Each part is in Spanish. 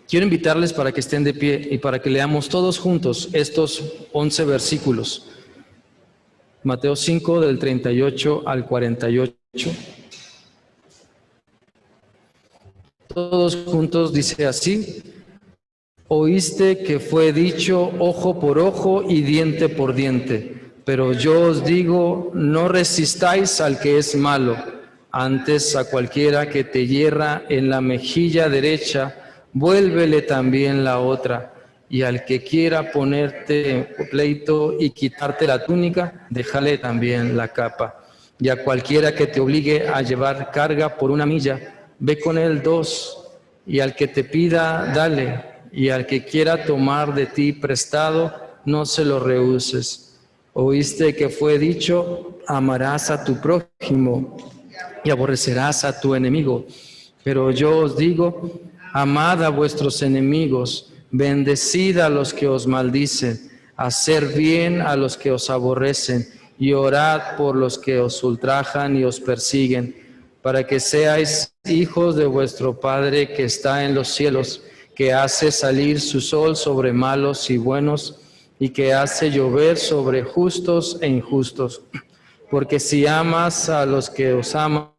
Quiero invitarles para que estén de pie y para que leamos todos juntos estos 11 versículos. Mateo 5, del 38 al 48. Todos juntos dice así: Oíste que fue dicho ojo por ojo y diente por diente, pero yo os digo, no resistáis al que es malo, antes a cualquiera que te hierra en la mejilla derecha, vuélvele también la otra, y al que quiera ponerte pleito y quitarte la túnica, déjale también la capa. Y a cualquiera que te obligue a llevar carga por 1 milla, ve con él 2, y al que te pida, dale, y al que quiera tomar de ti prestado, no se lo rehuses. Oíste que fue dicho, amarás a tu prójimo y aborrecerás a tu enemigo. Pero yo os digo, amad a vuestros enemigos, bendecid a los que os maldicen, haced bien a los que os aborrecen, y orad por los que os ultrajan y os persiguen, para que seáis hijos de vuestro Padre que está en los cielos, que hace salir su sol sobre malos y buenos, y que hace llover sobre justos e injustos. Porque si amas a los que os aman,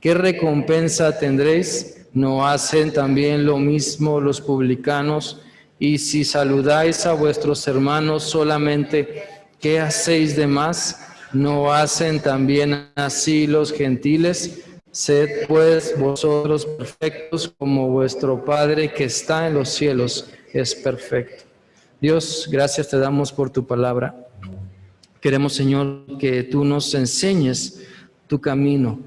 ¿qué recompensa tendréis? ¿No hacen también lo mismo los publicanos? Y si saludáis a vuestros hermanos solamente, ¿qué hacéis de más? ¿No hacen también así los gentiles? Sed pues vosotros perfectos como vuestro Padre que está en los cielos es perfecto. Dios, gracias te damos por tu palabra. Queremos, Señor, que tú nos enseñes tu camino,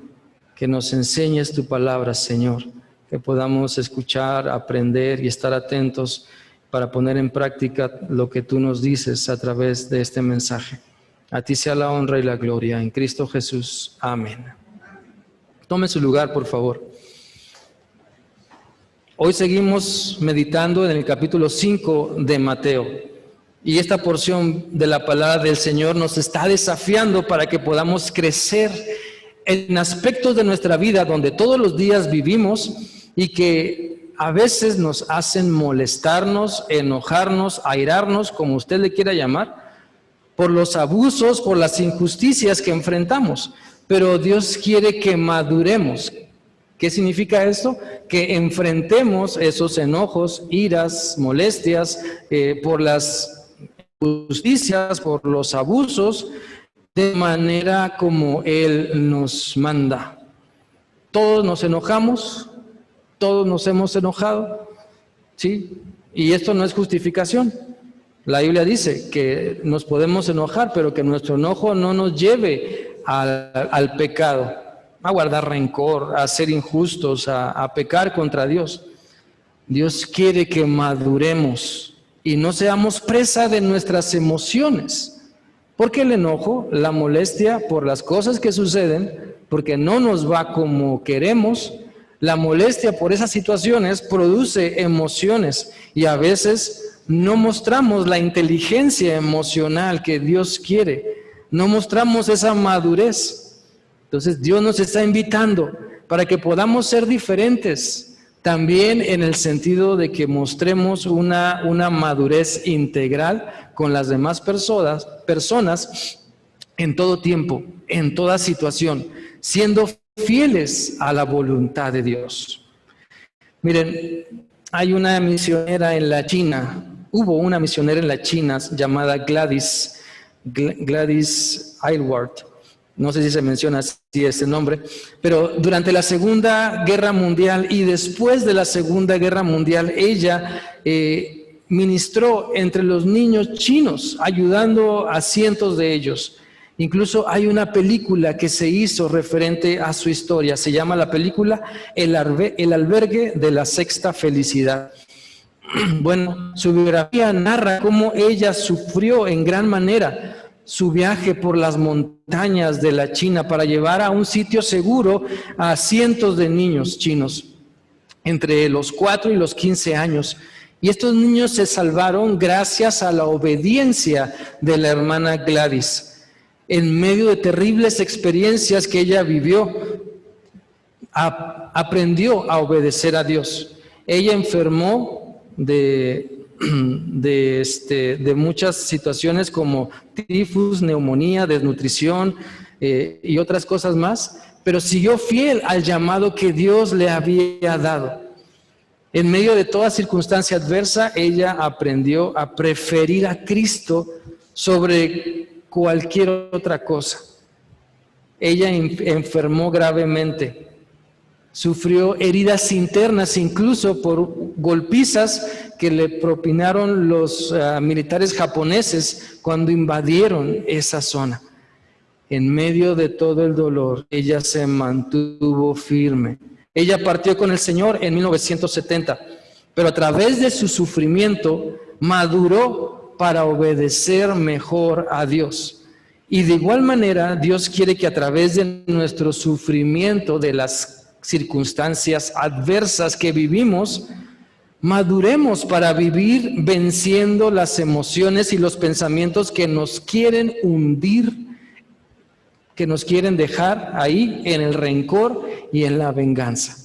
que nos enseñes tu palabra, Señor, que podamos escuchar, aprender y estar atentos para poner en práctica lo que tú nos dices a través de este mensaje. A ti sea la honra y la gloria, en Cristo Jesús. Amén. Tome su lugar, por favor. Hoy seguimos meditando en el capítulo 5 de Mateo. Y esta porción de la palabra del Señor nos está desafiando para que podamos crecer en aspectos de nuestra vida donde todos los días vivimos y que a veces nos hacen molestarnos, enojarnos, airarnos, como usted le quiera llamar, por los abusos, por las injusticias que enfrentamos. Pero Dios quiere que maduremos. ¿Qué significa esto? Que enfrentemos esos enojos, iras, molestias, por las injusticias, por los abusos, de manera como Él nos manda. Todos nos enojamos, todos nos hemos enojado, ¿sí? Y esto no es justificación. La Biblia dice que nos podemos enojar, pero que nuestro enojo no nos lleve al pecado, a guardar rencor, a ser injustos, a pecar contra Dios. Dios quiere que maduremos y no seamos presa de nuestras emociones, porque el enojo, la molestia por las cosas que suceden, porque no nos va como queremos, la molestia por esas situaciones produce emociones y a veces no mostramos la inteligencia emocional que Dios quiere, no mostramos esa madurez. Entonces Dios nos está invitando para que podamos ser diferentes, también en el sentido de que mostremos una madurez integral con las demás personas en todo tiempo, en toda situación, siendo fieles a la voluntad de Dios. Miren, hay una misionera en la China, hubo una misionera en la China llamada Gladys Aylward. No sé si se menciona así ese nombre, pero durante la Segunda Guerra Mundial y después de la Segunda Guerra Mundial, ella ministró entre los niños chinos, ayudando a cientos de ellos. Incluso hay una película que se hizo referente a su historia, se llama la película El albergue de la sexta felicidad. Bueno, su biografía narra cómo ella sufrió en gran manera su viaje por las montañas de la China para llevar a un sitio seguro a cientos de niños chinos entre los 4 y los 15 años. Y estos niños se salvaron gracias a la obediencia de la hermana Gladys. En medio de terribles experiencias que ella vivió, aprendió a obedecer a Dios. Ella enfermó de muchas situaciones como tifus, neumonía, desnutrición y otras cosas más, pero siguió fiel al llamado que Dios le había dado. En medio de toda circunstancia adversa, ella aprendió a preferir a Cristo sobre cualquier otra cosa. Ella enfermó gravemente, sufrió heridas internas, incluso por golpizas que le propinaron los militares japoneses cuando invadieron esa zona. En medio de todo el dolor, ella se mantuvo firme. Ella partió con el Señor en 1970, pero a través de su sufrimiento maduró para obedecer mejor a Dios. Y de igual manera, Dios quiere que a través de nuestro sufrimiento, de las circunstancias adversas que vivimos, maduremos para vivir venciendo las emociones y los pensamientos que nos quieren hundir, que nos quieren dejar ahí en el rencor y en la venganza.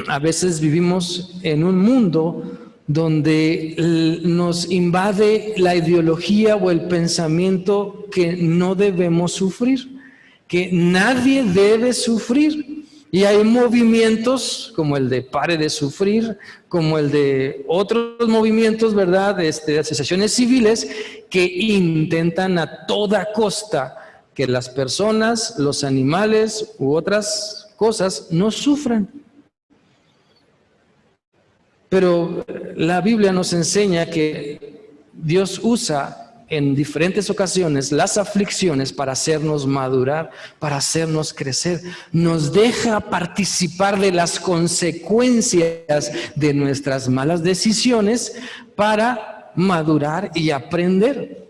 A veces vivimos en un mundo donde nos invade la ideología o el pensamiento que no debemos sufrir, que nadie debe sufrir. Y hay movimientos como el de Pare de Sufrir, como el de otros movimientos, ¿verdad?, de asociaciones civiles que intentan a toda costa que las personas, los animales u otras cosas no sufran. Pero la Biblia nos enseña que Dios usa en diferentes ocasiones las aflicciones para hacernos madurar, para hacernos crecer. Nos deja participar de las consecuencias de nuestras malas decisiones para madurar y aprender.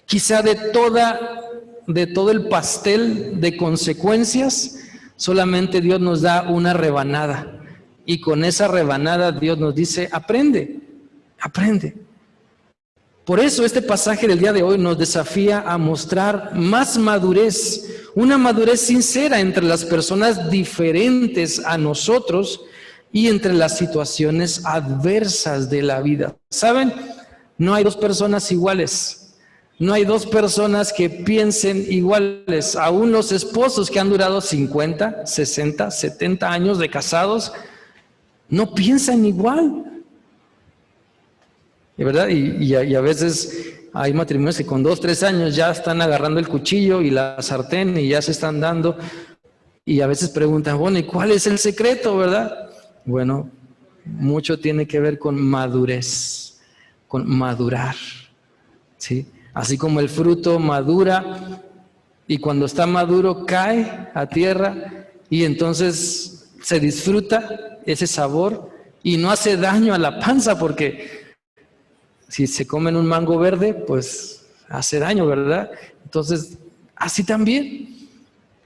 Quizá de todo el pastel de consecuencias, solamente Dios nos da una rebanada. Y con esa rebanada Dios nos dice, aprende, aprende. Por eso este pasaje del día de hoy nos desafía a mostrar más madurez, una madurez sincera entre las personas diferentes a nosotros y entre las situaciones adversas de la vida. ¿Saben? No hay dos personas iguales. No hay dos personas que piensen iguales. Aún los esposos que han durado 50, 60, 70 años de casados no piensan igual. ¿Verdad? Y a veces hay matrimonios que con 2, 3 años ya están agarrando el cuchillo y la sartén y ya se están dando. Y a veces preguntan, bueno, ¿y cuál es el secreto, verdad? Bueno, mucho tiene que ver con madurez, con madurar, ¿sí? Así como el fruto madura y cuando está maduro cae a tierra y entonces se disfruta ese sabor y no hace daño a la panza, porque si se comen un mango verde, pues hace daño, ¿verdad? Entonces, así también,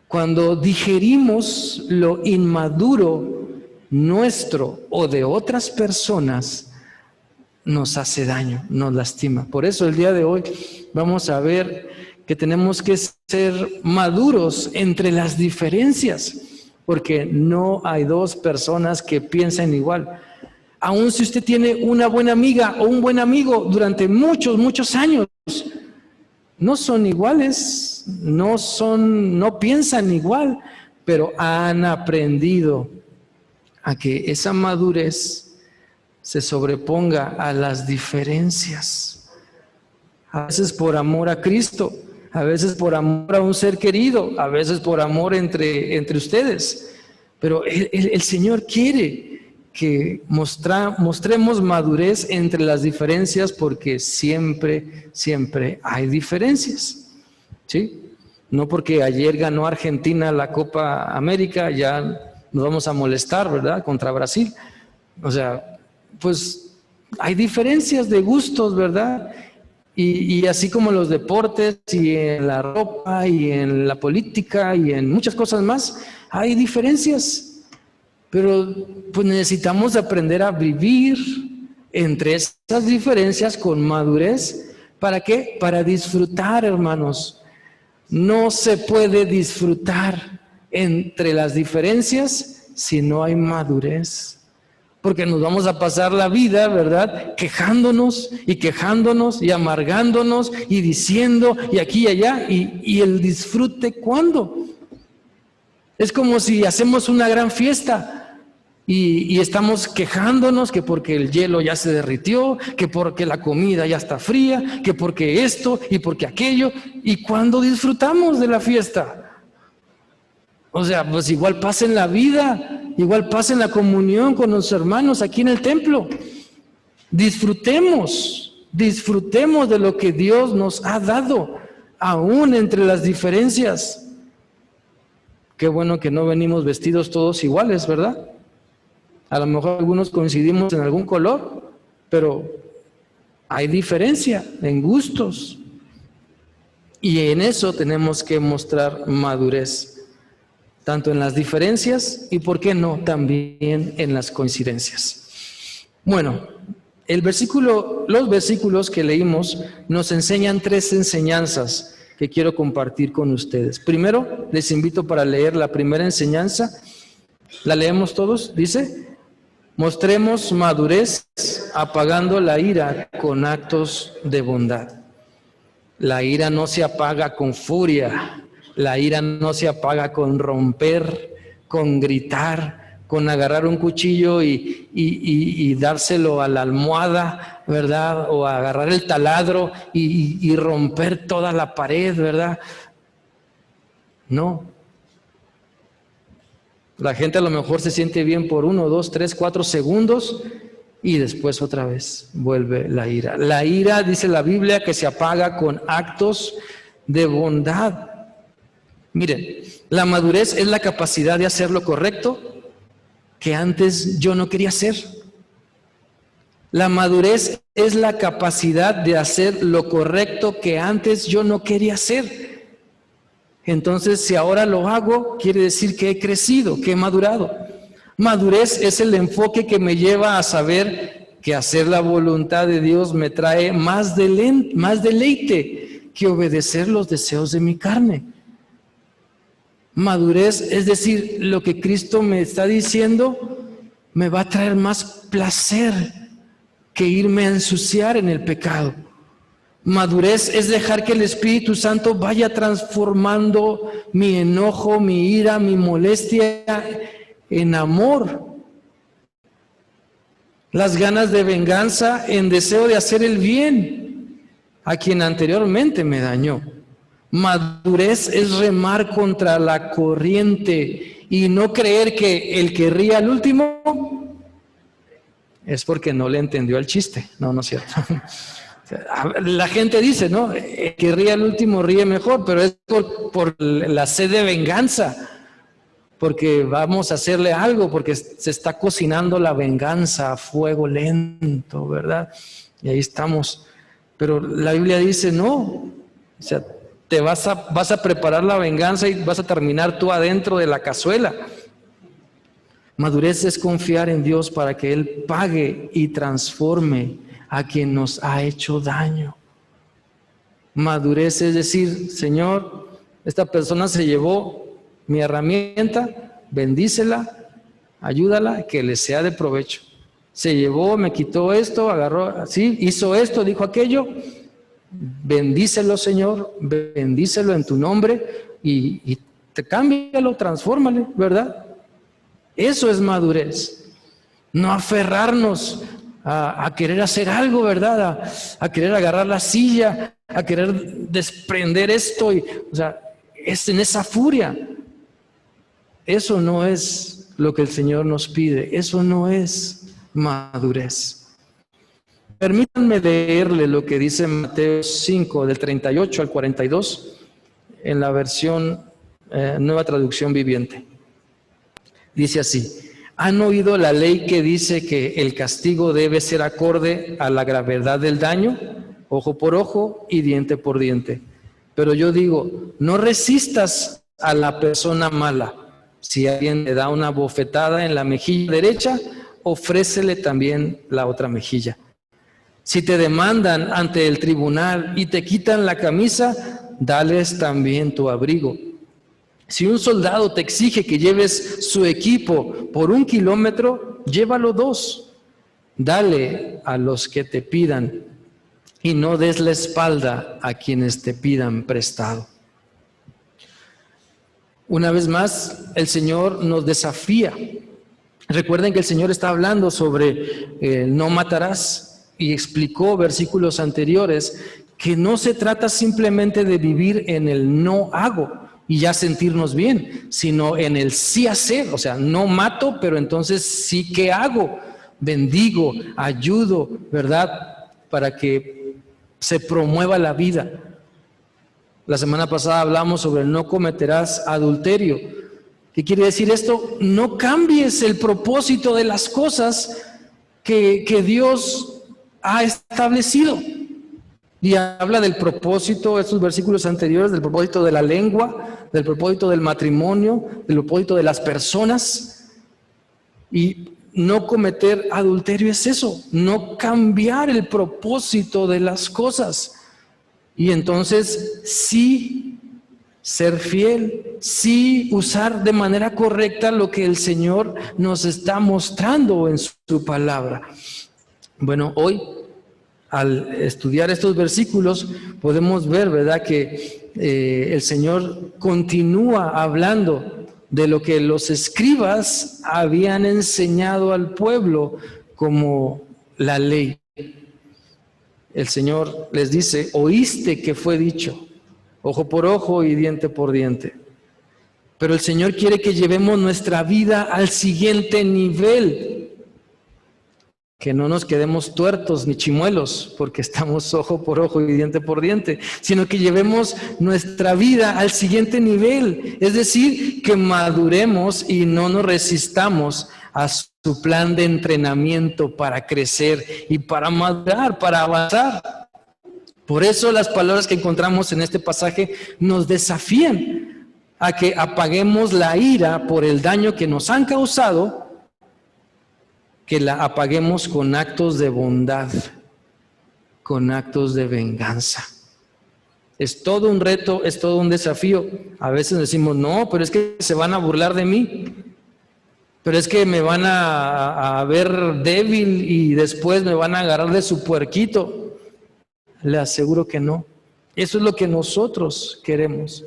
cuando digerimos lo inmaduro nuestro o de otras personas, nos hace daño, nos lastima. Por eso el día de hoy vamos a ver que tenemos que ser maduros entre las diferencias, porque no hay dos personas que piensen igual. Aun si usted tiene una buena amiga o un buen amigo durante muchos, muchos años, no son iguales, no piensan igual, pero han aprendido a que esa madurez se sobreponga a las diferencias. A veces por amor a Cristo, a veces por amor a un ser querido, a veces por amor entre ustedes. Pero el Señor quiere que mostremos madurez entre las diferencias, porque siempre, siempre hay diferencias, ¿sí? No porque ayer ganó Argentina la Copa América, ya nos vamos a molestar, ¿verdad?, contra Brasil. O sea, pues hay diferencias de gustos, ¿verdad? Y así como en los deportes y en la ropa y en la política y en muchas cosas más, hay diferencias. Pero pues necesitamos aprender a vivir entre esas diferencias con madurez. ¿Para qué? Para disfrutar, hermanos. No se puede disfrutar entre las diferencias si no hay madurez? Porque nos vamos a pasar la vida, ¿verdad?, quejándonos y amargándonos y diciendo y aquí y allá. ¿Y el disfrute cuándo? Es como si hacemos una gran fiesta y estamos quejándonos que porque el hielo ya se derritió, que porque la comida ya está fría, que porque esto y porque aquello. ¿Y cuándo disfrutamos de la fiesta? O sea, pues igual pasa en la vida, igual pasa en la comunión con los hermanos aquí en el templo. Disfrutemos de lo que Dios nos ha dado, aún entre las diferencias. Qué bueno que no venimos vestidos todos iguales, ¿verdad? A lo mejor algunos coincidimos en algún color, pero hay diferencia en gustos. Y en eso tenemos que mostrar madurez. Tanto en las diferencias y, ¿por qué no?, también en las coincidencias. Bueno, los versículos que leímos nos enseñan 3 enseñanzas que quiero compartir con ustedes. Primero, les invito para leer la primera enseñanza. ¿La leemos todos? Dice: mostremos madurez apagando la ira con actos de bondad. La ira no se apaga con furia. La ira no se apaga con romper, con gritar, con agarrar un cuchillo y dárselo a la almohada, ¿verdad? O agarrar el taladro y romper toda la pared, ¿verdad? No. La gente a lo mejor se siente bien por 1, 2, 3, 4 segundos y después otra vez vuelve la ira. La ira, dice la Biblia, que se apaga con actos de bondad. Miren, la madurez es la capacidad de hacer lo correcto que antes yo no quería hacer. La madurez es la capacidad de hacer lo correcto que antes yo no quería hacer. Entonces, si ahora lo hago, quiere decir que he crecido, que he madurado. Madurez es el enfoque que me lleva a saber que hacer la voluntad de Dios me trae más deleite que obedecer los deseos de mi carne. Madurez, es decir, lo que Cristo me está diciendo, me va a traer más placer que irme a ensuciar en el pecado. Madurez es dejar que el Espíritu Santo vaya transformando mi enojo, mi ira, mi molestia en amor. Las ganas de venganza en deseo de hacer el bien a quien anteriormente me dañó. Madurez es remar contra la corriente y no creer que el que ríe al último es porque no le entendió el chiste. No, no es cierto. La gente dice, ¿no?, el que ríe al último ríe mejor, pero es por la sed de venganza, porque vamos a hacerle algo, porque se está cocinando la venganza a fuego lento, ¿verdad? Y ahí estamos. Pero la Biblia dice, no, o sea, te vas a preparar la venganza y vas a terminar tú adentro de la cazuela. Madurez es confiar en Dios para que Él pague y transforme a quien nos ha hecho daño. Madurez es decir, Señor, esta persona se llevó mi herramienta, bendícela, ayúdala, que le sea de provecho. Se llevó, me quitó esto, agarró, así, hizo esto, dijo aquello. Bendícelo, Señor, bendícelo en tu nombre y cámbialo, transfórmale, ¿verdad? Eso es madurez. No aferrarnos a querer hacer algo, ¿verdad? A querer agarrar la silla, a querer desprender esto. O sea, es en esa furia. Eso no es lo que el Señor nos pide. Eso no es madurez. Permítanme leerle lo que dice Mateo 5, del 38 al 42, en la versión Nueva Traducción Viviente. Dice así: ¿han oído la ley que dice que el castigo debe ser acorde a la gravedad del daño? Ojo por ojo y diente por diente. Pero yo digo, no resistas a la persona mala. Si alguien le da una bofetada en la mejilla derecha, ofrécele también la otra mejilla. Si te demandan ante el tribunal y te quitan la camisa, dales también tu abrigo. Si un soldado te exige que lleves su equipo por 1 kilómetro, llévalo 2. Dale a los que te pidan y no des la espalda a quienes te pidan prestado. Una vez más, el Señor nos desafía. Recuerden que el Señor está hablando sobre no matarás y explicó versículos anteriores que no se trata simplemente de vivir en el no hago y ya sentirnos bien, sino en el sí hacer. O sea, no mato, pero entonces sí que hago. Bendigo, ayudo, ¿verdad? Para que se promueva la vida. La semana pasada hablamos sobre no cometerás adulterio. ¿Qué quiere decir esto? No cambies el propósito de las cosas que Dios ha establecido. Y habla del propósito, estos versículos anteriores, del propósito de la lengua, del propósito del matrimonio, del propósito de las personas. Y no cometer adulterio es eso, no cambiar el propósito de las cosas. Y entonces sí ser fiel, sí usar de manera correcta lo que el Señor nos está mostrando en su palabra. Bueno, hoy al estudiar estos versículos podemos ver, ¿verdad?, que el Señor continúa hablando de lo que los escribas habían enseñado al pueblo como la ley. El Señor les dice, oíste que fue dicho, ojo por ojo y diente por diente. Pero el Señor quiere que llevemos nuestra vida al siguiente nivel. Que no nos quedemos tuertos ni chimuelos porque estamos ojo por ojo y diente por diente, sino que llevemos nuestra vida al siguiente nivel. Es decir, que maduremos y no nos resistamos a su plan de entrenamiento para crecer y para madurar, para avanzar. Por eso las palabras que encontramos en este pasaje nos desafían a que apaguemos la ira por el daño que nos han causado, que la apaguemos con actos de bondad, con actos de venganza. Es todo un reto, es todo un desafío. A veces decimos, no, pero es que se van a burlar de mí, pero es que me van a ver débil y después me van a agarrar de su puerquito. Le aseguro que no. Eso es lo que nosotros queremos.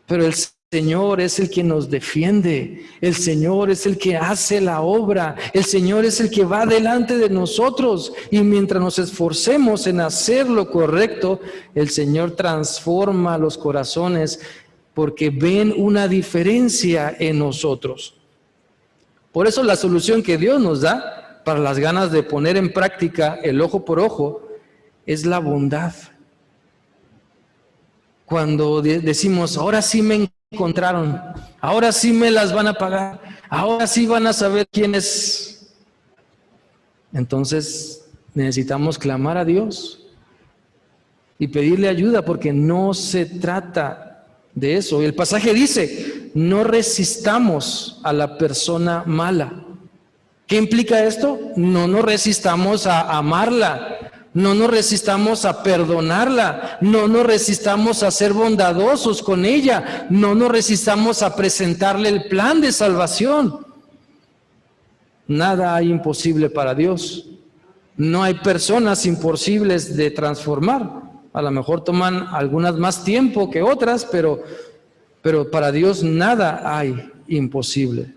Pero el Señor es el que nos defiende, el Señor es el que hace la obra, el Señor es el que va delante de nosotros y mientras nos esforcemos en hacer lo correcto, el Señor transforma los corazones porque ven una diferencia en nosotros. Por eso la solución que Dios nos da para las ganas de poner en práctica el ojo por ojo es la bondad. Cuando decimos, ahora sí me encontraron, ahora sí me las van a pagar, ahora sí van a saber quién es. Entonces necesitamos clamar a Dios y pedirle ayuda porque no se trata de eso. El pasaje dice, no resistamos a la persona mala. ¿Qué implica esto? No nos resistamos a amarla. No nos resistamos a perdonarla, no nos resistamos a ser bondadosos con ella, no nos resistamos a presentarle el plan de salvación. Nada hay imposible para Dios. No hay personas imposibles de transformar. A lo mejor toman algunas más tiempo que otras, pero para Dios nada hay imposible.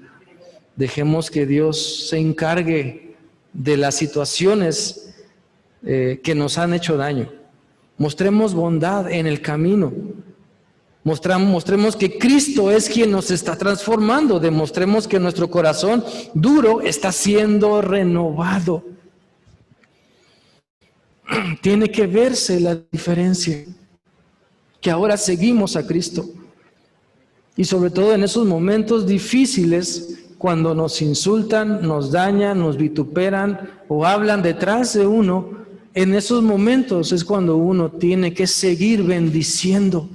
Dejemos que Dios se encargue de las situaciones que nos han hecho daño. Mostremos bondad en el camino. Mostremos que Cristo es quien nos está transformando. Demostremos que nuestro corazón duro está siendo renovado. Tiene que verse la diferencia. Que ahora seguimos a Cristo. Y sobre todo en esos momentos difíciles, cuando nos insultan, nos dañan, nos vituperan o hablan detrás de uno, en esos momentos es cuando uno tiene que seguir bendiciendo,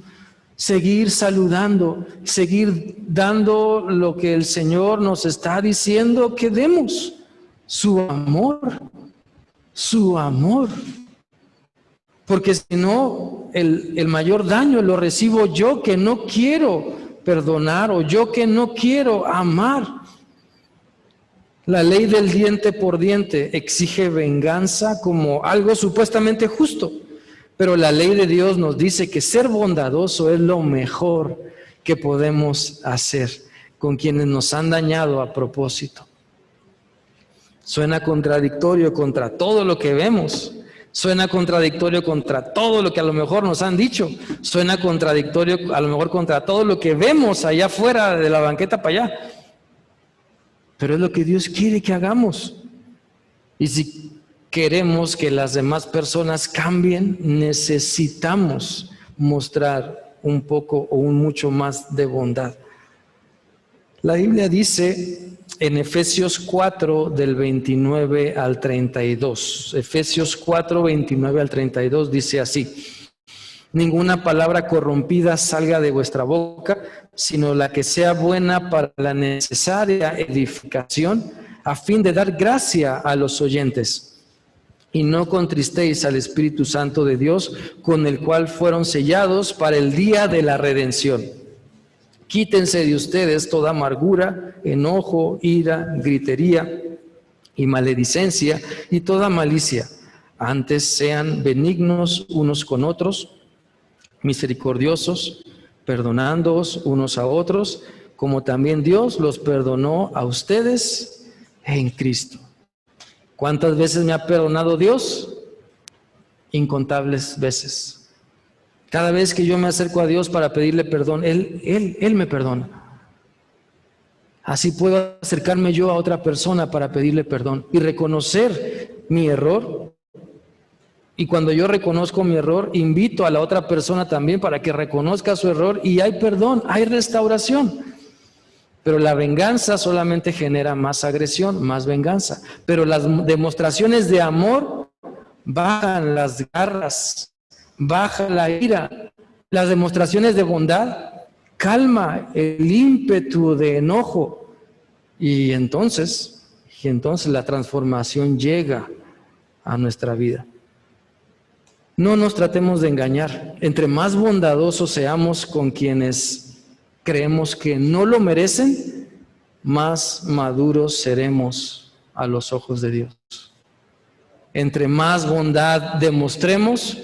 seguir saludando, seguir dando lo que el Señor nos está diciendo que demos, su amor, su amor. Porque si no, el mayor daño lo recibo yo, que no quiero perdonar o yo que no quiero amar. La ley del diente por diente exige venganza como algo supuestamente justo, pero la ley de Dios nos dice que ser bondadoso es lo mejor que podemos hacer con quienes nos han dañado a propósito. Suena contradictorio contra todo lo que vemos. Suena contradictorio contra todo lo que a lo mejor nos han dicho. Suena contradictorio a lo mejor contra todo lo que vemos allá afuera de la banqueta para allá. Pero es lo que Dios quiere que hagamos. Y si queremos que las demás personas cambien, necesitamos mostrar un poco o un mucho más de bondad. La Biblia dice en Efesios 4 del 29 al 32. Efesios 4, 29 al 32 dice así: ninguna palabra corrompida salga de vuestra boca, sino la que sea buena para la necesaria edificación, a fin de dar gracia a los oyentes. Y no contristéis al Espíritu Santo de Dios, con el cual fueron sellados para el día de la redención. Quítense de ustedes toda amargura, enojo, ira, gritería y maledicencia y toda malicia. Antes sean benignos unos con otros, misericordiosos, perdonándoos unos a otros, como también Dios los perdonó a ustedes en Cristo. ¿Cuántas veces me ha perdonado Dios? Incontables veces. Cada vez que yo me acerco a Dios para pedirle perdón, Él me perdona. Así puedo acercarme yo a otra persona para pedirle perdón y reconocer mi error. Y cuando yo reconozco mi error, invito a la otra persona también para que reconozca su error y hay perdón, hay restauración. Pero la venganza solamente genera más agresión, más venganza. Pero las demostraciones de amor bajan las garras, baja la ira. Las demostraciones de bondad calma el ímpetu de enojo. Y entonces la transformación llega a nuestra vida. No nos tratemos de engañar. Entre más bondadosos seamos con quienes creemos que no lo merecen, más maduros seremos a los ojos de Dios. Entre más bondad demostremos,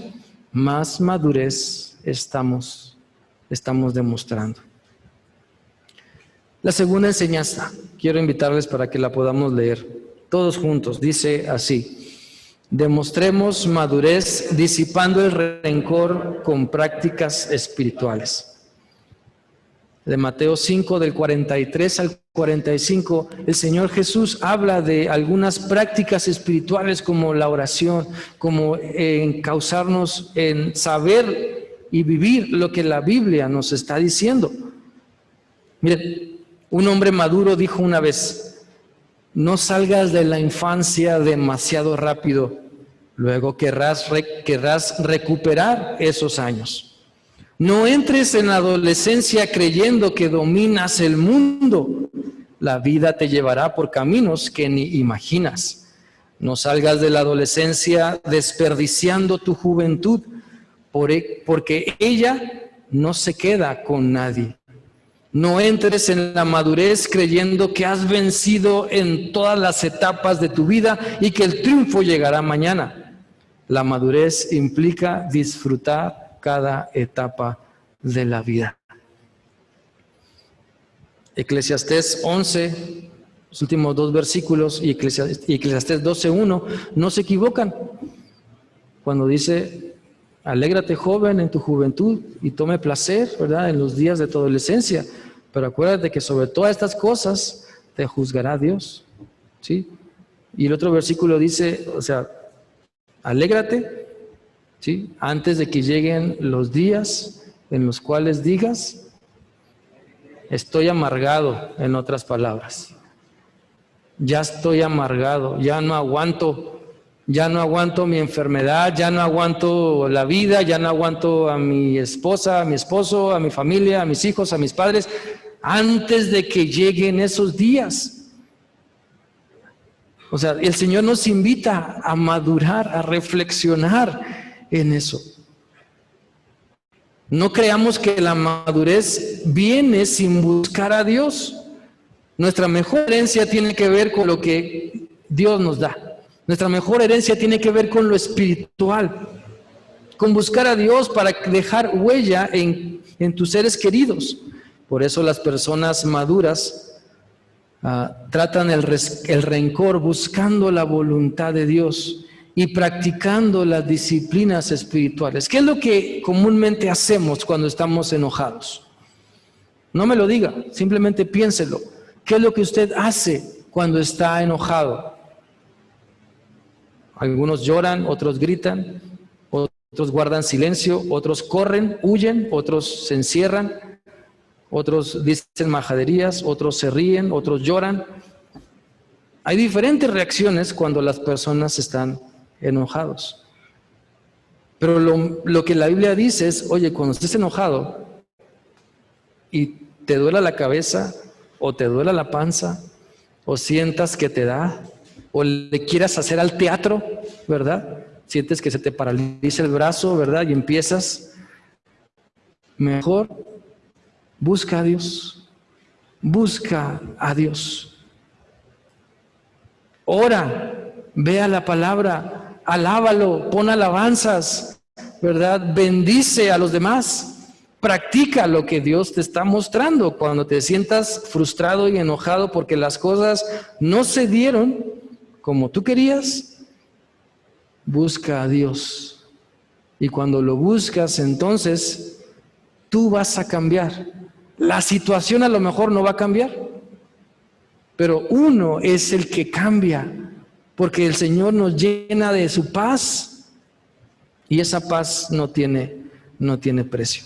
más madurez estamos demostrando. La segunda enseñanza, quiero invitarles para que la podamos leer todos juntos. Dice así: demostremos madurez disipando el rencor con prácticas espirituales. De Mateo 5, del 43 al 45, el Señor Jesús habla de algunas prácticas espirituales como la oración, como encauzarnos en saber y vivir lo que la Biblia nos está diciendo. Miren, un hombre maduro dijo una vez: no salgas de la infancia demasiado rápido, luego querrás recuperar esos años. No entres en la adolescencia creyendo que dominas el mundo. La vida te llevará por caminos que ni imaginas. No salgas de la adolescencia desperdiciando tu juventud, porque ella no se queda con nadie. No entres en la madurez creyendo que has vencido en todas las etapas de tu vida y que el triunfo llegará mañana. La madurez implica disfrutar cada etapa de la vida. Eclesiastés 11, los últimos dos versículos, y Eclesiastés 12:1 no se equivocan cuando dice: alégrate, joven, en tu juventud y tome placer, ¿verdad?, en los días de tu adolescencia, pero acuérdate que sobre todas estas cosas te juzgará Dios, ¿sí? Y el otro versículo dice, alégrate, ¿sí?, antes de que lleguen los días en los cuales digas: estoy amargado, en otras palabras. Ya estoy amargado, ya no aguanto mi enfermedad, ya no aguanto la vida, ya no aguanto a mi esposa, a mi esposo, a mi familia, a mis hijos, a mis padres, antes de que lleguen esos días. O sea, el Señor nos invita a madurar, a reflexionar en eso. No creamos que la madurez viene sin buscar a Dios. Nuestra mejor herencia tiene que ver con lo que Dios nos da. Nuestra mejor herencia tiene que ver con lo espiritual, con buscar a Dios para dejar huella en tus seres queridos. Por eso las personas maduras tratan el rencor buscando la voluntad de Dios y practicando las disciplinas espirituales. ¿Qué es lo que comúnmente hacemos cuando estamos enojados? No me lo diga, simplemente piénselo. ¿Qué es lo que usted hace cuando está enojado? Algunos lloran, otros gritan, otros guardan silencio, otros corren, huyen, otros se encierran, otros dicen majaderías, otros se ríen, otros lloran. Hay diferentes reacciones cuando las personas están enojados. Pero lo que la Biblia dice es, oye, cuando estés enojado y te duela la cabeza o te duela la panza o sientas que te da o le quieras hacer al teatro, ¿verdad? Sientes que se te paraliza el brazo, ¿verdad? Y empiezas, mejor busca a Dios, busca a Dios. Ora, vea la palabra, alábalo, pon alabanzas, ¿verdad? Bendice a los demás. Practica lo que Dios te está mostrando cuando te sientas frustrado y enojado porque las cosas no se dieron como tú querías. Busca a Dios. Y cuando lo buscas, entonces tú vas a cambiar. La situación a lo mejor no va a cambiar, pero uno es el que cambia, porque el Señor nos llena de su paz y esa paz no tiene precio.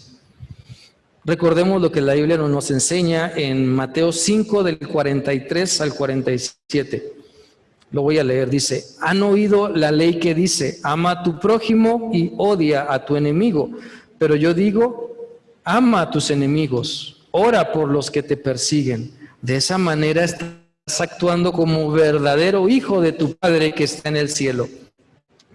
Recordemos lo que la Biblia nos enseña en Mateo 5 del 43 al 47. Lo voy a leer, dice, han oído la ley que dice, ama a tu prójimo y odia a tu enemigo. Pero yo digo, ama a tus enemigos, ora por los que te persiguen. De esa manera estás actuando como verdadero hijo de tu Padre que está en el cielo.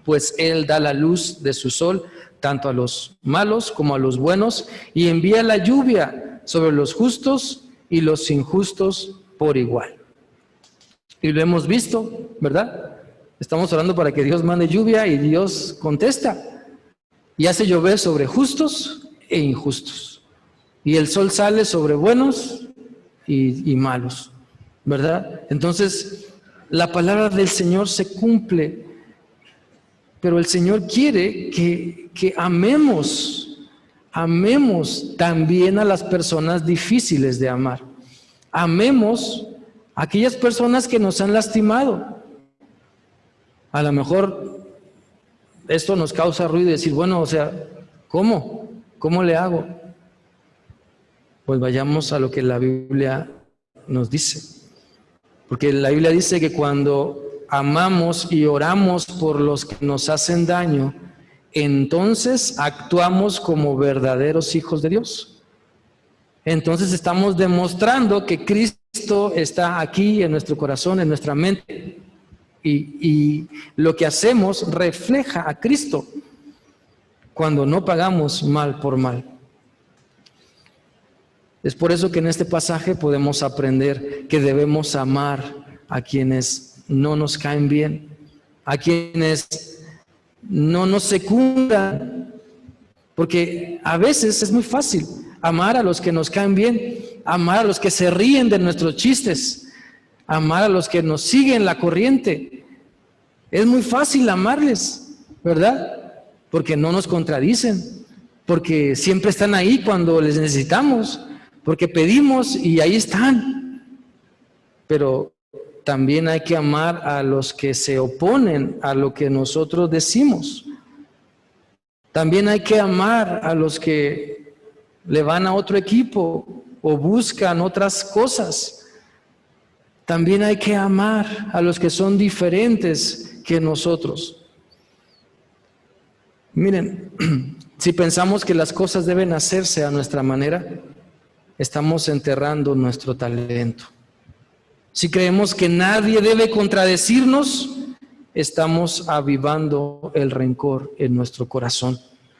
Pues Él da la luz de su sol tanto a los malos como a los buenos y envía la lluvia sobre los justos y los injustos por igual. Y lo hemos visto, ¿verdad? Estamos orando para que Dios mande lluvia y Dios contesta y hace llover sobre justos e injustos. Y el sol sale sobre buenos y malos, ¿verdad? Entonces, la palabra del Señor se cumple, pero el Señor quiere que amemos también a las personas difíciles de amar. Amemos a aquellas personas que nos han lastimado. A lo mejor esto nos causa ruido y decir, bueno, o sea, ¿cómo? ¿Cómo le hago? Pues vayamos a lo que la Biblia nos dice. Porque la Biblia dice que cuando amamos y oramos por los que nos hacen daño, entonces actuamos como verdaderos hijos de Dios. Entonces estamos demostrando que Cristo está aquí en nuestro corazón, en nuestra mente. Y lo que hacemos refleja a Cristo cuando no pagamos mal por mal. Es por eso que en este pasaje podemos aprender que debemos amar a quienes no nos caen bien, a quienes no nos secundan, porque a veces es muy fácil amar a los que nos caen bien, amar a los que se ríen de nuestros chistes, amar a los que nos siguen la corriente. Es muy fácil amarles, ¿verdad? Porque no nos contradicen, porque siempre están ahí cuando les necesitamos, porque pedimos y ahí están. Pero también hay que amar a los que se oponen a lo que nosotros decimos. También hay que amar a los que le van a otro equipo o buscan otras cosas. También hay que amar a los que son diferentes que nosotros. Miren, si pensamos que las cosas deben hacerse a nuestra manera, estamos enterrando nuestro talento. Si creemos que nadie debe contradecirnos, estamos avivando el rencor en nuestro corazón.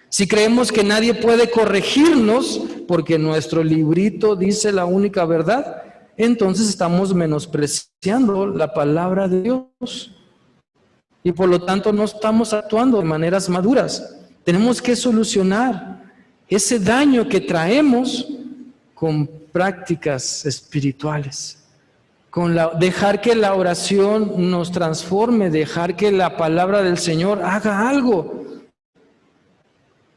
Si creemos que nadie puede corregirnos porque nuestro librito dice la única verdad, entonces estamos menospreciando la palabra de Dios. Y por lo tanto no estamos actuando de maneras maduras. Tenemos que solucionar ese daño que traemos con prácticas espirituales. Dejar que la oración nos transforme, dejar que la palabra del Señor haga algo.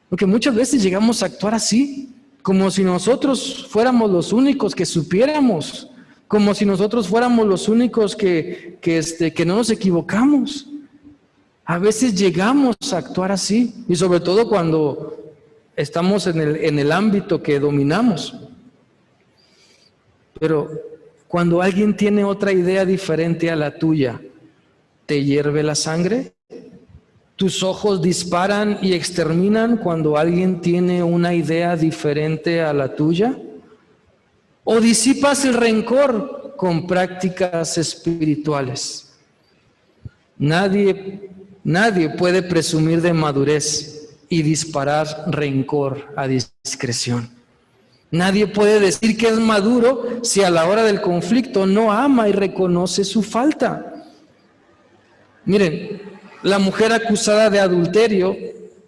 Porque muchas veces llegamos a actuar así, como si nosotros fuéramos los únicos que supiéramos, como si nosotros fuéramos los únicos que no nos equivocamos. A veces llegamos a actuar así, y sobre todo cuando estamos en el ámbito que dominamos. Pero cuando alguien tiene otra idea diferente a la tuya, ¿te hierve la sangre? ¿Tus ojos disparan y exterminan cuando alguien tiene una idea diferente a la tuya? ¿O disipas el rencor con prácticas espirituales? Nadie puede presumir de madurez y disparar rencor a discreción. Nadie puede decir que es maduro si a la hora del conflicto no ama y reconoce su falta. Miren, la mujer acusada de adulterio,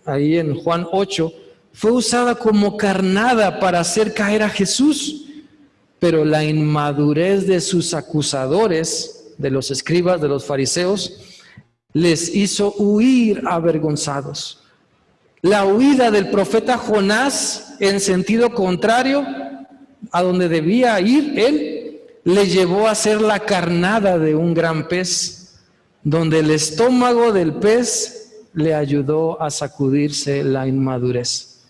ahí en Juan 8, fue usada como carnada para hacer caer a Jesús, pero la inmadurez de sus acusadores, de los escribas, de los fariseos, les hizo huir avergonzados. La huida del profeta Jonás en sentido contrario a donde debía ir él, le llevó a ser la carnada de un gran pez, donde el estómago del pez le ayudó a sacudirse la inmadurez.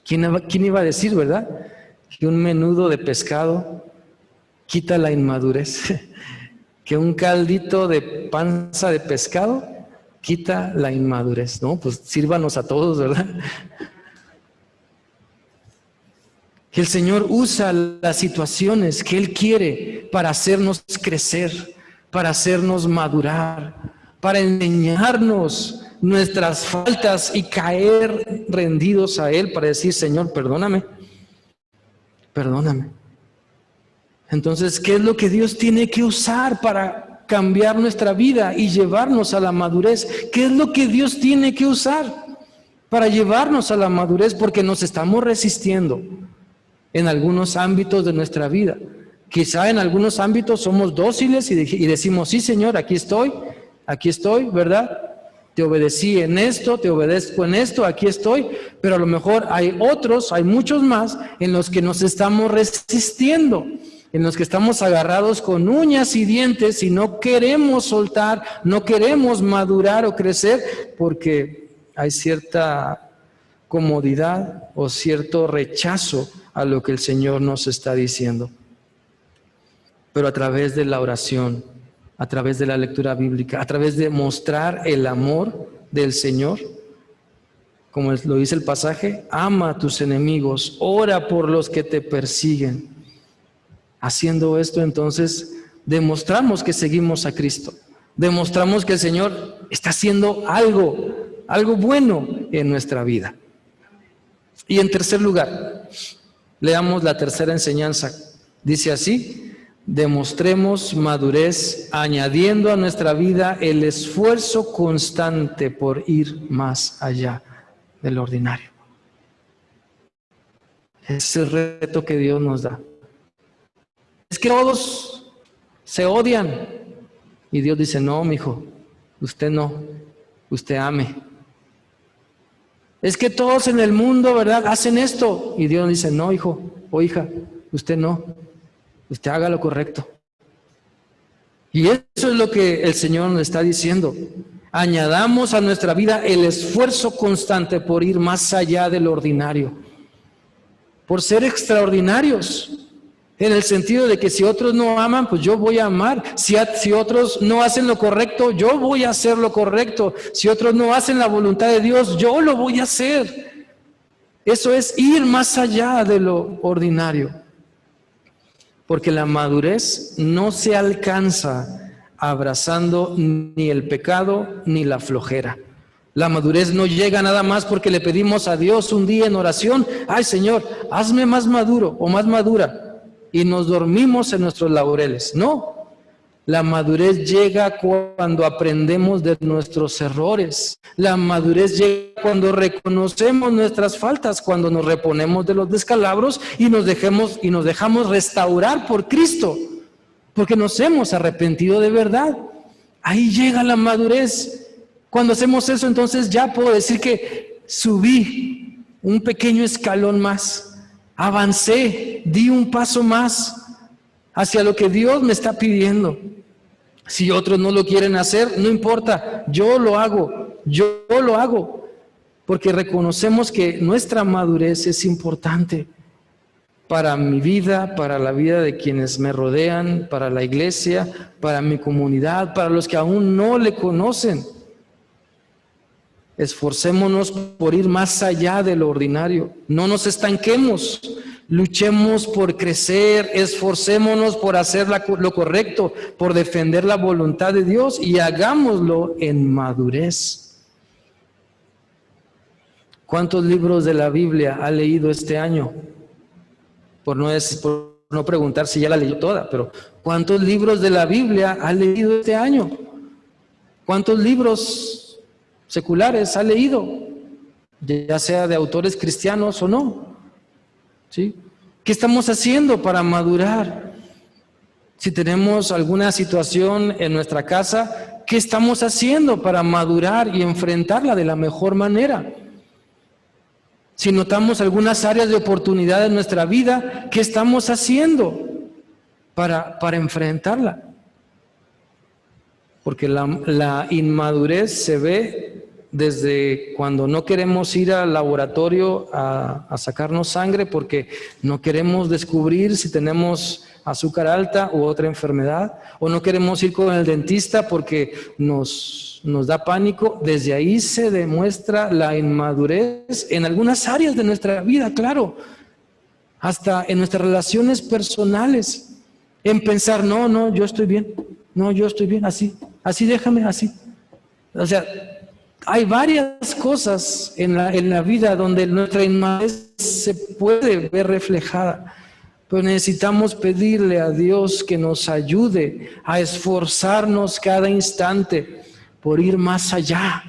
¿Quién iba a decir, verdad? Que un menudo de pescado quita la inmadurez, que un caldito de panza de pescado quita la inmadurez, ¿no? Pues sírvanos a todos, ¿verdad? Que el Señor usa las situaciones que Él quiere para hacernos crecer, para hacernos madurar, para enseñarnos nuestras faltas y caer rendidos a Él para decir, Señor, perdóname, perdóname. Entonces, ¿qué es lo que Dios tiene que usar para cambiar nuestra vida y llevarnos a la madurez? ¿Qué es lo que Dios tiene que usar para llevarnos a la madurez? Porque nos estamos resistiendo en algunos ámbitos de nuestra vida. Quizá en algunos ámbitos somos dóciles y decimos, sí, Señor, aquí estoy, ¿verdad? Te obedecí en esto, te obedezco en esto, aquí estoy. Pero a lo mejor hay muchos más en los que nos estamos resistiendo, en los que estamos agarrados con uñas y dientes y no queremos soltar, no queremos madurar o crecer porque hay cierta comodidad o cierto rechazo a lo que el Señor nos está diciendo. Pero a través de la oración, a través de la lectura bíblica, a través de mostrar el amor del Señor, como lo dice el pasaje, ama a tus enemigos, ora por los que te persiguen. Haciendo esto, entonces, demostramos que seguimos a Cristo. Demostramos que el Señor está haciendo algo bueno en nuestra vida. Y en tercer lugar, leamos la tercera enseñanza. Dice así: demostremos madurez añadiendo a nuestra vida el esfuerzo constante por ir más allá del ordinario. Ese es el reto que Dios nos da. Es que todos se odian. Y Dios dice, no, mijo, usted no, usted ame. Es que todos en el mundo, ¿verdad?, hacen esto. Y Dios dice, no, hijo o hija, usted no, usted haga lo correcto. Y eso es lo que el Señor nos está diciendo. Añadamos a nuestra vida el esfuerzo constante por ir más allá del ordinario, por ser extraordinarios. En el sentido de que si otros no aman, pues yo voy a amar. Si otros no hacen lo correcto, yo voy a hacer lo correcto. Si otros no hacen la voluntad de Dios, yo lo voy a hacer. Eso es ir más allá de lo ordinario. Porque la madurez no se alcanza abrazando ni el pecado ni la flojera. La madurez no llega nada más porque le pedimos a Dios un día en oración, ay Señor, hazme más maduro o más madura, y nos dormimos en nuestros laureles. No, la madurez llega cuando aprendemos de nuestros errores. La madurez llega cuando reconocemos nuestras faltas, cuando nos reponemos de los descalabros y nos dejamos restaurar por Cristo, porque nos hemos arrepentido de verdad. Ahí llega la madurez. Cuando hacemos eso, entonces ya puedo decir que subí un pequeño escalón más, avancé, di un paso más hacia lo que Dios me está pidiendo. Si otros no lo quieren hacer, no importa, yo lo hago, porque reconocemos que nuestra madurez es importante para mi vida, para la vida de quienes me rodean, para la iglesia, para mi comunidad, para los que aún no le conocen. Esforcémonos por ir más allá de lo ordinario. No nos estanquemos. Luchemos por crecer. Esforcémonos por hacer lo correcto, por defender la voluntad de Dios y hagámoslo en madurez. ¿Cuántos libros de la Biblia ha leído este año? Por no preguntar si ya la leyó toda, pero ¿cuántos libros de la Biblia ha leído este año? ¿Cuántos libros seculares ha leído, ya sea de autores cristianos o no? ¿Sí? ¿Qué estamos haciendo para madurar? Si tenemos alguna situación en nuestra casa, ¿qué estamos haciendo para madurar y enfrentarla de la mejor manera? Si notamos algunas áreas de oportunidad en nuestra vida, ¿qué estamos haciendo para enfrentarla? Porque la inmadurez se ve desde cuando no queremos ir al laboratorio a sacarnos sangre porque no queremos descubrir si tenemos azúcar alta u otra enfermedad, o no queremos ir con el dentista porque nos da pánico. Desde ahí se demuestra la inmadurez en algunas áreas de nuestra vida, claro, hasta en nuestras relaciones personales, en pensar, no, yo estoy bien, así déjame así. O sea, hay varias cosas en la vida donde nuestra inmadurez se puede ver reflejada, pero necesitamos pedirle a Dios que nos ayude a esforzarnos cada instante por ir más allá,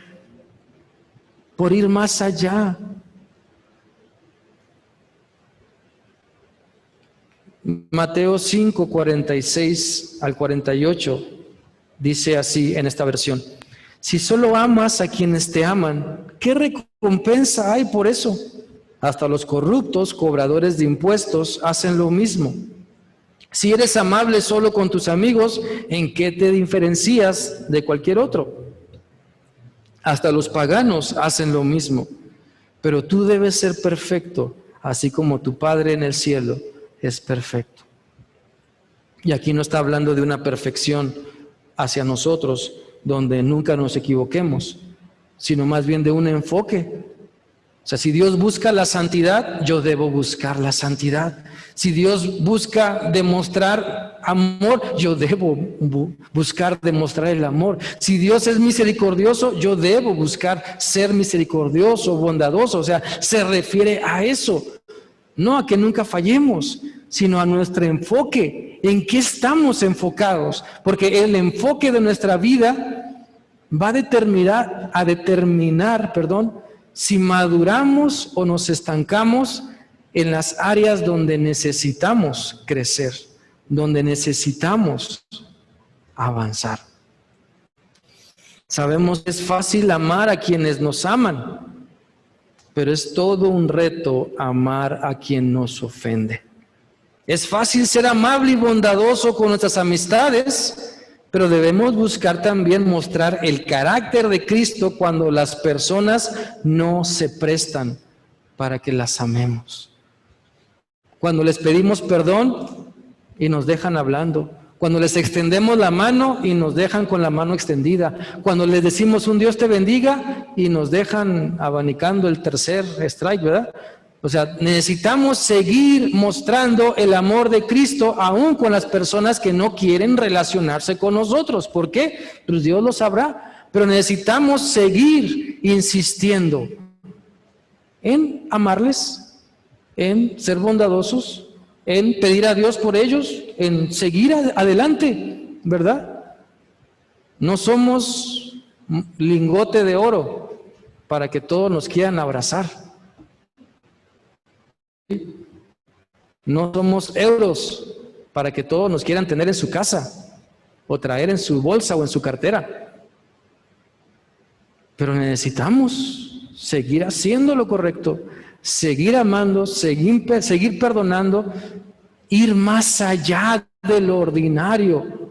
Mateo 5, 46 al 48 dice así en esta versión: si solo amas a quienes te aman, ¿qué recompensa hay por eso? Hasta los corruptos, cobradores de impuestos, hacen lo mismo. Si eres amable solo con tus amigos, ¿en qué te diferencias de cualquier otro? Hasta los paganos hacen lo mismo. Pero tú debes ser perfecto, así como tu Padre en el cielo es perfecto. Y aquí no está hablando de una perfección hacia nosotros, donde nunca nos equivoquemos, sino más bien de un enfoque. O sea, si Dios busca la santidad, yo debo buscar la santidad. Si Dios busca demostrar amor, yo debo buscar demostrar el amor. Si Dios es misericordioso, yo debo buscar ser misericordioso, bondadoso. O sea, se refiere a eso, no a que nunca fallemos, sino a nuestro enfoque, en qué estamos enfocados, porque el enfoque de nuestra vida va a determinar, si maduramos o nos estancamos en las áreas donde necesitamos crecer, donde necesitamos avanzar. Sabemos que es fácil amar a quienes nos aman, pero es todo un reto amar a quien nos ofende. Es fácil ser amable y bondadoso con nuestras amistades, pero debemos buscar también mostrar el carácter de Cristo cuando las personas no se prestan para que las amemos. Cuando les pedimos perdón y nos dejan hablando. Cuando les extendemos la mano y nos dejan con la mano extendida. Cuando les decimos un Dios te bendiga y nos dejan abanicando el tercer strike, ¿verdad? O sea, necesitamos seguir mostrando el amor de Cristo aún con las personas que no quieren relacionarse con nosotros. ¿Por qué? Pues Dios lo sabrá. Pero necesitamos seguir insistiendo en amarles, en ser bondadosos, en pedir a Dios por ellos, en seguir adelante, ¿verdad? No somos lingote de oro para que todos nos quieran abrazar. No somos euros para que todos nos quieran tener en su casa o traer en su bolsa o en su cartera. Pero necesitamos seguir haciendo lo correcto, seguir amando, seguir perdonando, ir más allá de lo ordinario.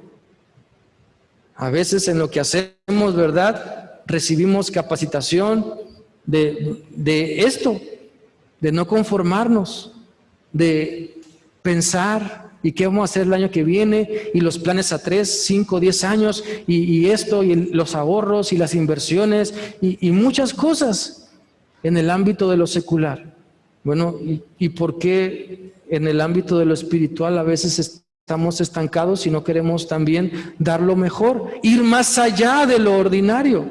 A veces en lo que hacemos, ¿verdad? Recibimos capacitación de esto, de no conformarnos, de pensar y qué vamos a hacer el año que viene y los planes a 3, 5, 10 años y esto y los ahorros y las inversiones y muchas cosas en el ámbito de lo secular. Bueno, ¿y por qué en el ámbito de lo espiritual a veces estamos estancados y no queremos también dar lo mejor, ir más allá de lo ordinario?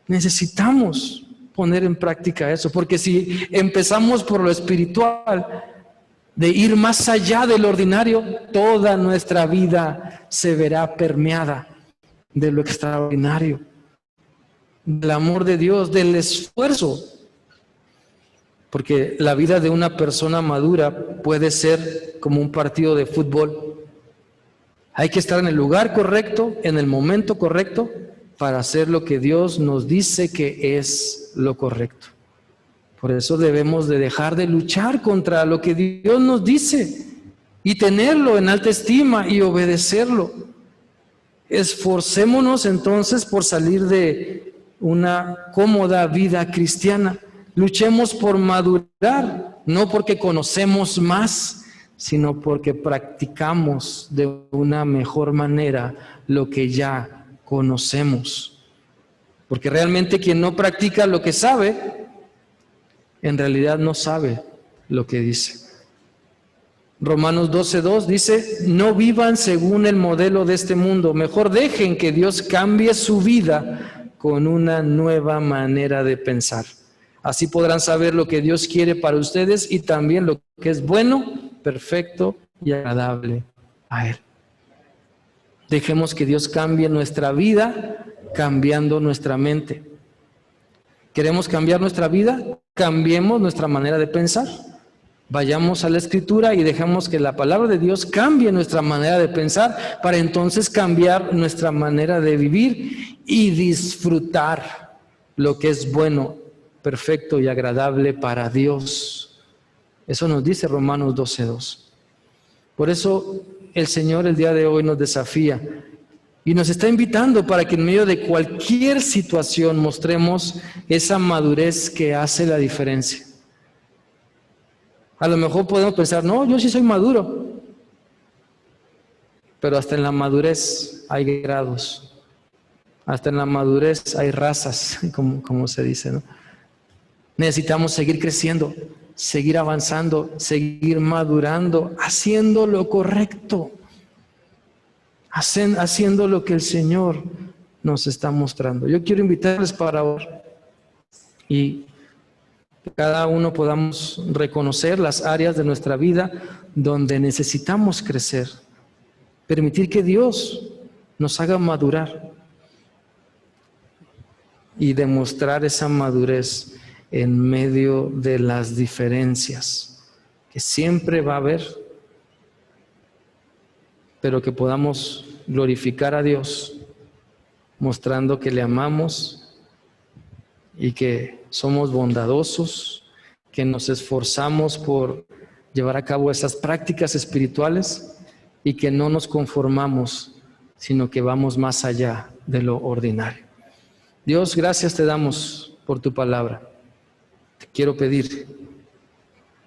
Necesitamos poner en práctica eso, porque si empezamos por lo espiritual, de ir más allá del ordinario, toda nuestra vida se verá permeada de lo extraordinario, del amor de Dios, del esfuerzo. Porque la vida de una persona madura puede ser como un partido de fútbol. Hay que estar en el lugar correcto, en el momento correcto, para hacer lo que Dios nos dice que es lo correcto. Por eso debemos de dejar de luchar contra lo que Dios nos dice y tenerlo en alta estima y obedecerlo. Esforcémonos entonces por salir de una cómoda vida cristiana. Luchemos por madurar, no porque conocemos más, sino porque practicamos de una mejor manera lo que ya conocemos. Porque realmente quien no practica lo que sabe, en realidad no sabe lo que dice. Romanos 12:2 dice, no vivan según el modelo de este mundo, mejor dejen que Dios cambie su vida con una nueva manera de pensar. Así podrán saber lo que Dios quiere para ustedes y también lo que es bueno, perfecto y agradable a Él. Dejemos que Dios cambie nuestra vida cambiando nuestra mente. ¿Queremos cambiar nuestra vida? Cambiemos nuestra manera de pensar. Vayamos a la Escritura y dejemos que la palabra de Dios cambie nuestra manera de pensar para entonces cambiar nuestra manera de vivir y disfrutar lo que es bueno, perfecto y agradable para Dios. Eso nos dice Romanos 12:2. Por eso el Señor el día de hoy nos desafía y nos está invitando para que en medio de cualquier situación mostremos esa madurez que hace la diferencia. A lo mejor podemos pensar, no, yo sí soy maduro. Pero hasta en la madurez hay grados. Hasta en la madurez hay razas, como se dice, ¿no? Necesitamos seguir creciendo, seguir avanzando, seguir madurando, haciendo lo correcto. Haciendo lo que el Señor nos está mostrando. Yo quiero invitarles para orar y que cada uno podamos reconocer las áreas de nuestra vida donde necesitamos crecer. Permitir que Dios nos haga madurar y demostrar esa madurez en medio de las diferencias que siempre va a haber, pero que podamos glorificar a Dios mostrando que le amamos y que somos bondadosos, que nos esforzamos por llevar a cabo esas prácticas espirituales y que no nos conformamos, sino que vamos más allá de lo ordinario. Dios, gracias te damos por tu palabra. Te quiero pedir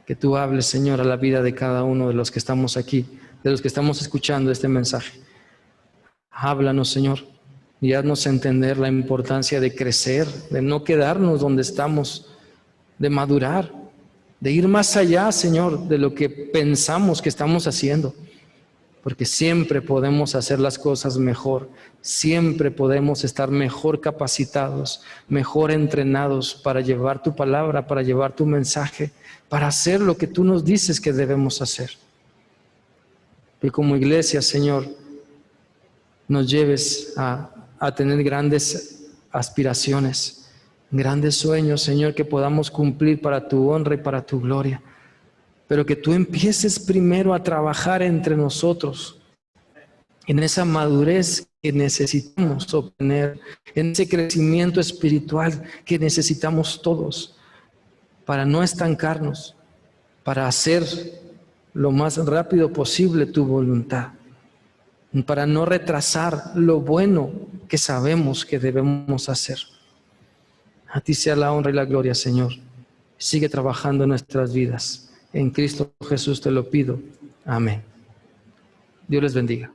que tú hables, Señor, a la vida de cada uno de los que estamos aquí, de los que estamos escuchando este mensaje. Háblanos, Señor, y haznos entender la importancia de crecer, de no quedarnos donde estamos, de madurar, de ir más allá, Señor, de lo que pensamos que estamos haciendo. porque siempre podemos hacer las cosas mejor, siempre podemos estar mejor capacitados, mejor entrenados para llevar tu palabra, para llevar tu mensaje, para hacer lo que tú nos dices que debemos hacer. Y como iglesia, Señor, nos lleves a tener grandes aspiraciones, grandes sueños, Señor, que podamos cumplir para tu honra y para tu gloria. Pero que tú empieces primero a trabajar entre nosotros, en esa madurez que necesitamos obtener, en ese crecimiento espiritual que necesitamos todos, para no estancarnos, para hacer lo más rápido posible tu voluntad, para no retrasar lo bueno que sabemos que debemos hacer. A ti sea la honra y la gloria, Señor. Sigue trabajando en nuestras vidas. En Cristo Jesús te lo pido. Amén. Dios les bendiga.